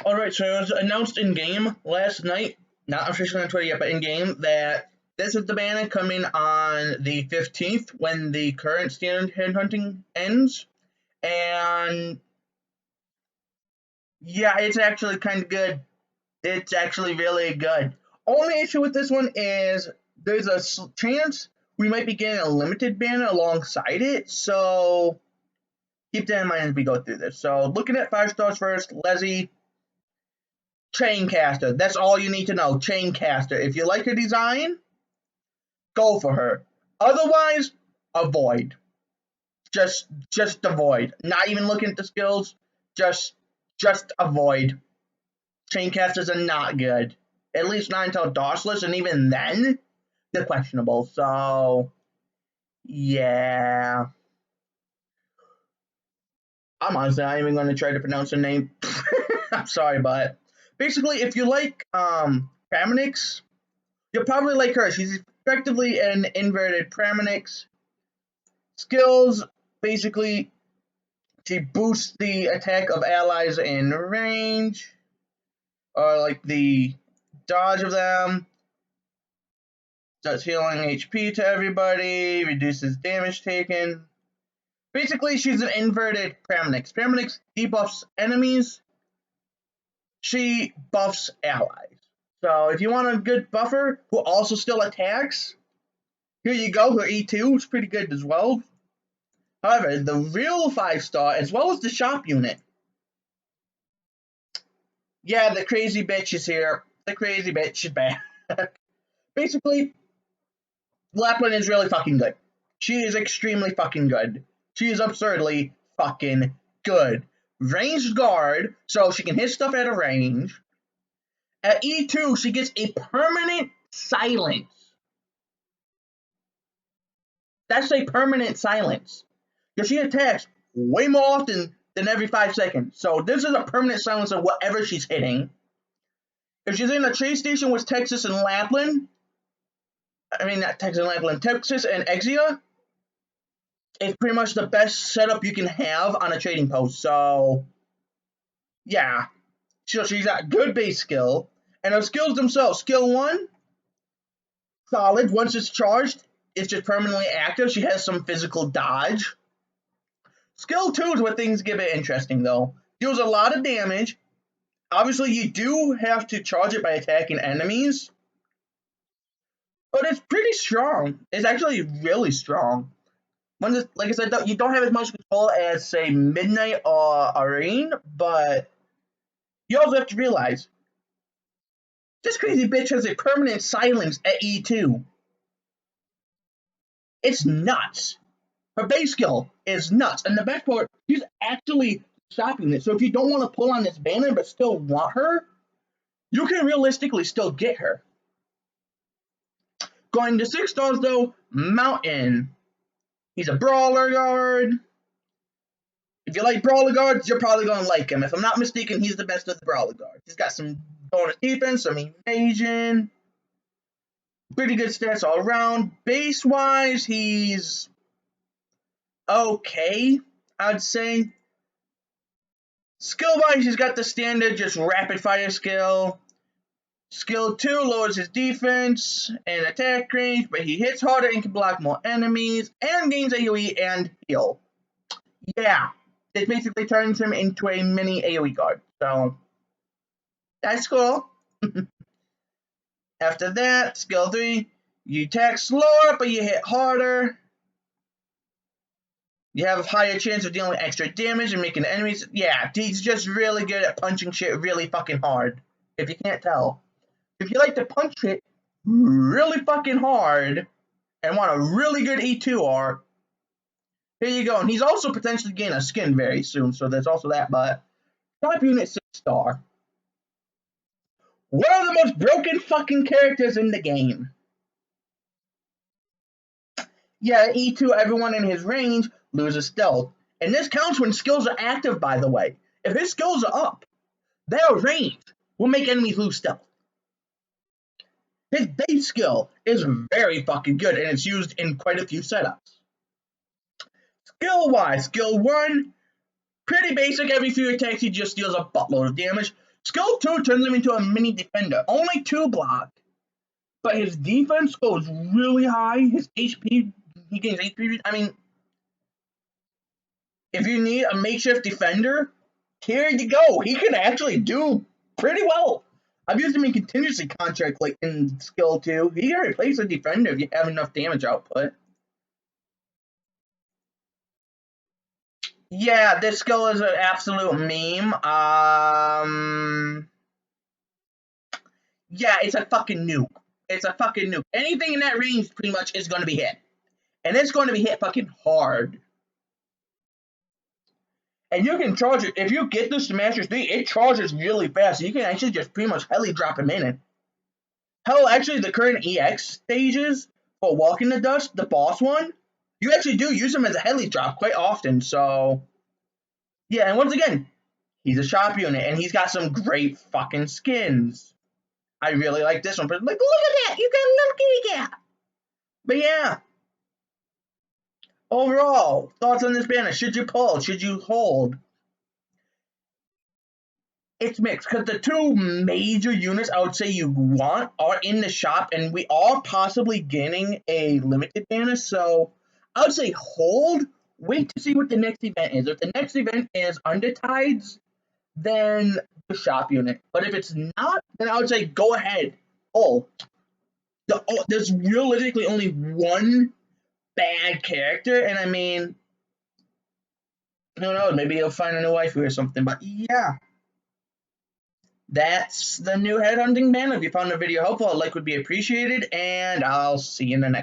Alright, so it was announced in-game last night, not officially on Twitter yet, but in-game, that this is the banner coming on the 15th when the current Standard Headhunting ends. And yeah, it's actually kind of good. It's actually really good. Only issue with this one is there's a chance we might be getting a limited banner alongside it, so keep that in mind as we go through this. So looking at 5 stars first, Leslie, Chaincaster. That's all you need to know. Chaincaster. If you like her design, go for her. Otherwise, avoid. Just avoid. Not even looking at the skills. Just avoid. Chaincasters are not good. At least not until Dossless, and even then, they're questionable. So, yeah. I'm honestly not even going to try to pronounce her name. I'm sorry, but basically, if you like Praminix, you'll probably like her. She's effectively an inverted Praminix. Skills, basically, she boosts the attack of allies in range, or like the dodge of them. Starts healing HP to everybody, reduces damage taken. Basically, she's an inverted Praminix. Praminix debuffs enemies. She buffs allies. So if you want a good buffer who also still attacks, here you go. Her E2 is pretty good as well. However, the real 5-star, as well as the shop unit. Yeah, the crazy bitch is here. The crazy bitch is back. Basically, Lapland is really fucking good. She is extremely fucking good. She is absurdly fucking good. Ranged guard, so she can hit stuff at a range. At E2, she gets a permanent silence. That's a permanent silence. Because she attacks way more often than every 5 seconds. So this is a permanent silence of whatever she's hitting. If she's in a trade station with Texas and Lapland, I mean not Texas and Lapland, Texas and Exia, it's pretty much the best setup you can have on a trading post. So yeah. So she's got good base skill. And her skills themselves, skill 1, solid. Once it's charged, it's just permanently active. She has some physical dodge. Skill 2 is where things get a bit interesting though. Deals a lot of damage. Obviously, you do have to charge it by attacking enemies. But it's pretty strong. It's actually really strong. Like I said, you don't have as much control as, say, Midnight or Arene, but you also have to realize, this crazy bitch has a permanent silence at E2. It's nuts. Her base skill is nuts. And the best part, she's actually stopping it. So if you don't want to pull on this banner but still want her, you can realistically still get her. Going to 6 stars though, Mountain. He's a brawler guard. If you like brawler guards, you're probably going to like him. If I'm not mistaken, he's the best of the brawler guards. He's got some bonus defense, some evasion. Pretty good stats all around. Base-wise, he's okay, I'd say. Skill-wise, he's got the standard just rapid-fire skill. Skill 2 lowers his defense and attack range, but he hits harder and can block more enemies, and gains AoE and heal. Yeah, it basically turns him into a mini AoE guard, so that's cool. After that, skill 3, you attack slower, but you hit harder. You have a higher chance of dealing extra damage and making enemies. Yeah, he's just really good at punching shit really fucking hard, if you can't tell. If you like to punch it really fucking hard and want a really good E2 arc, here you go. And he's also potentially getting a skin very soon, so there's also that, but top unit 6 star. One of the most broken fucking characters in the game. Yeah, E2, everyone in his range loses stealth. And this counts when skills are active, by the way. If his skills are up, their range will make enemies lose stealth. His base skill is very fucking good, and it's used in quite a few setups. Skill-wise, skill 1, pretty basic. Every few attacks, he just deals a buttload of damage. Skill 2 turns him into a mini defender. Only 2 block, but his defense goes really high. His HP, he gains HP. I mean, if you need a makeshift defender, here you go. He can actually do pretty well. I've used him in contingency contract, like in skill 2. He can replace a defender if you have enough damage output. Yeah, this skill is an absolute meme. Yeah, it's a fucking nuke. It's a fucking nuke. Anything in that range pretty much is going to be hit. And it's going to be hit fucking hard. And you can charge it. If you get this to Master 3, it charges really fast. So you can actually just pretty much heli drop him in it. Hell, actually, the current EX stages for Walking the Dust, the boss one, you actually do use him as a heli drop quite often. So, yeah, and once again, he's a shop unit, and he's got some great fucking skins. I really like this one. But like, look at that! You got a little kitty cat! But yeah. Overall, thoughts on this banner? Should you pull? Should you hold? It's mixed because the 2 major units I would say you want are in the shop, and we are possibly getting a limited banner. So I would say hold. Wait to see what the next event is. If the next event is Undertides, then the shop unit. But if it's not, then I would say go ahead. There's realistically only one bad character, and I mean, who knows? Maybe you'll find a new waifu or something. But yeah, that's the new headhunting ban. If you found the video helpful, a like would be appreciated, and I'll see you in the next.